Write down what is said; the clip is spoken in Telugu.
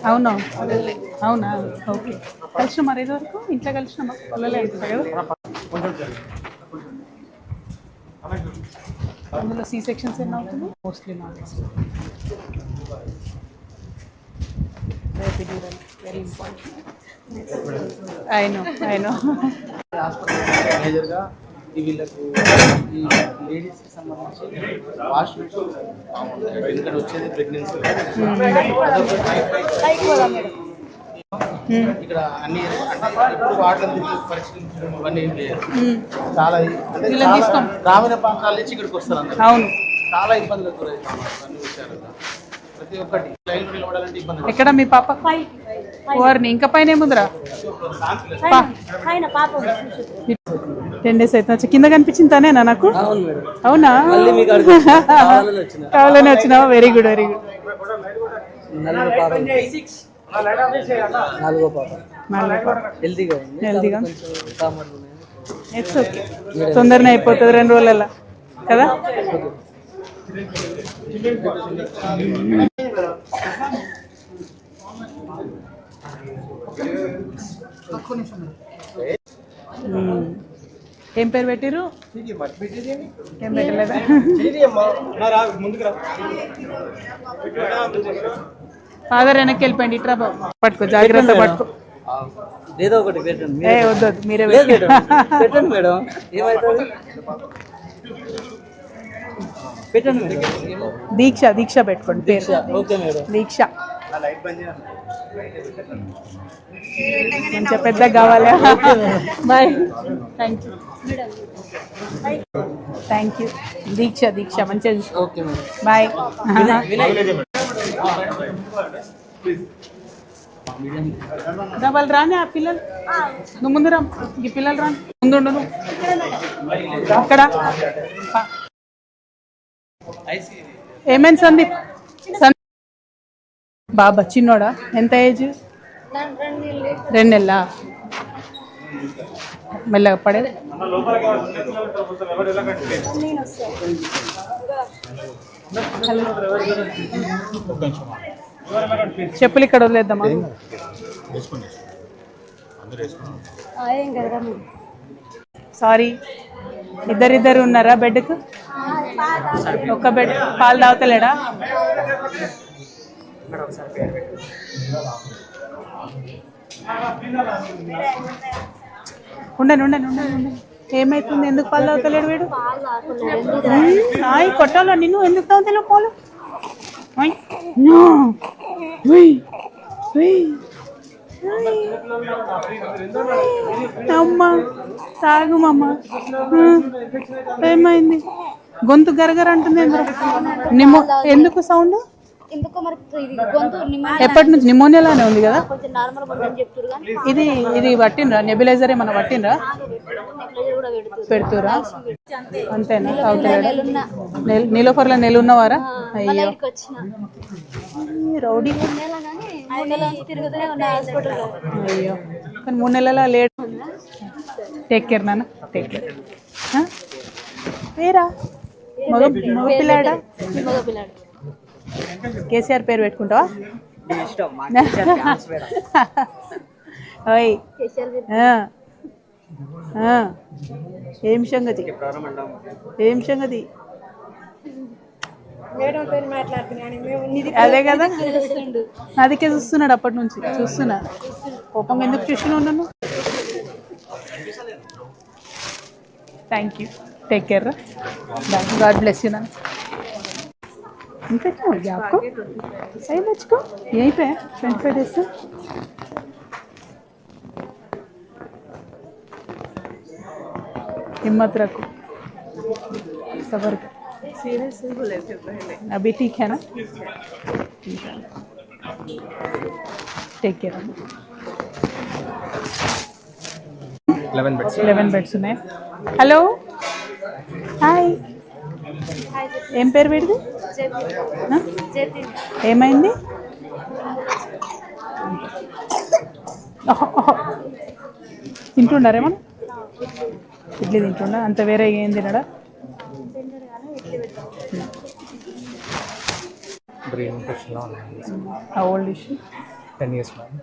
అవునా అవునా ఓకే. కలిసిన మరి ఇది వరకు ఇంట్లో కలిసినామా పిల్లలే కదా. అందులో సి సెక్షన్స్ ఎన్ని అవుతుంది mostly not very important. I know. మేజర్గా వీళ్ళకు ఈ లేడీస్కి సంబంధించి వాష్ ఎందుకంటే వచ్చేది ప్రెగ్నెన్సీ ఇక్కడ అన్ని ఎప్పుడు వాటర్ పరిష్కరించడం ఇవన్నీ ఏం లేదు. చాలా అంటే గ్రామీణ ప్రాంతాల నుంచి ఇక్కడికి వస్తారు అందరూ. అవును చాలా ఇబ్బందులు గురవుతాం అన్ని విషయాలు. ప్రతి ఒక్కటి లైన్ నిలబడాలంటే ఇబ్బంది. ఎక్కడ మీ పాప వారిని ఇంకా పైన ఏముందిరా 10 days అయితే కింద కనిపించింది తనేనా నాకు? అవునా కావాలని వచ్చినావా? Very good very good. హెల్తీగా ఇట్స్ ఓకే. తొందరనే అయిపోతుంది 2 రోజులలో కదా. ఏం పేరు పెట్టిరు? ఏం పెట్టలేదా? ఫాదర్ వెనక్కి వెళ్ళిపోయింది. ఇట్రా బాబు పట్టుకో జాగ్రత్త పట్టుకో. ఏదో ఒకటి పెట్టండి. వద్దు మీరే పెట్టండి మేడం. ఏమవుతుంది పెట్టండి మేడం. దీక్ష పెట్టుకోండి పేరు. Okay madam. దీక్ష మంచిగా పెద్ద కావాలా? బాయ్. Thank you. దీక్ష మంచిగా. Okay madam. బాయ్. వాళ్ళు రాని ఆ పిల్లలు నువ్వు ముందు రా. ఈ పిల్లలు రాని ముందు నువ్వు అక్కడ. ఏమైంది సందీప్? బాబా చిన్నోడా? ఎంత ఏజ్? 2 నెలలా? మెల్లగా పడేది. చెప్పులు ఇక్కడ వదిలేద్దామా? సారీ ఇద్దరు ఉన్నారా బెడ్కు? ఒక్క బెడ్. పాలు తాగుతలేడా? ఉండండి. ఏమైతుంది? ఎందుకు పాలు తాగుతలేడు వీడు? కొట్టాలా నిన్ను? ఎందుకు తాగుతలేవు పాలు? అమ్మా తాగుమమ్మా. ఏమైంది? గొంతు గరగర అంటుంది. ఎందుకు సౌండ్? ఎప్పటి నుంచి? నిమోనియాలానే ఉంది కదా. ఇది పట్టినరా? నెబులైజర్ ఏమన్నా పట్టినరా? పెడుతురా? అంతేనా? అవుతాడా? నీలోఫర్లో ఉన్నవారా? అయ్యో రౌడీ. అయ్యో కానీ 3 నెలల లేట్. టేక్ కేర్ నాన్న, టేక్ కేర్. పేరా? మగ పిల్లాడా? కేసీఆర్ పేరు పెట్టుకుంటావా? ఓయ్ ఏం సంగతి? అదే కదా అదికే చూస్తున్నాడు అప్పటి నుంచి. చూస్తున్నా కోపంగా ఎందుకు చూసిన ఉన్నాను. Thank you. Take care. God bless you. ఇంకా आपको सही बच्चों यहीं पे 25 days से हिम्मत रखो, सबर कर. सीरियस बोले थे पहले. अभी ठीक है ना? Take care. 11 beds ఉన్నాయి. Hello hi. ఏం పేరు వీడిది? ఏమైంది? తింటున్నారేమన్నా? ఇడ్లీ తింటున్నా. అంత వేరే ఏం తినడా? బ్రెయిన్ ఇన్ఫెక్షన్లో ఉన్నాను. Old issue 10 years madam.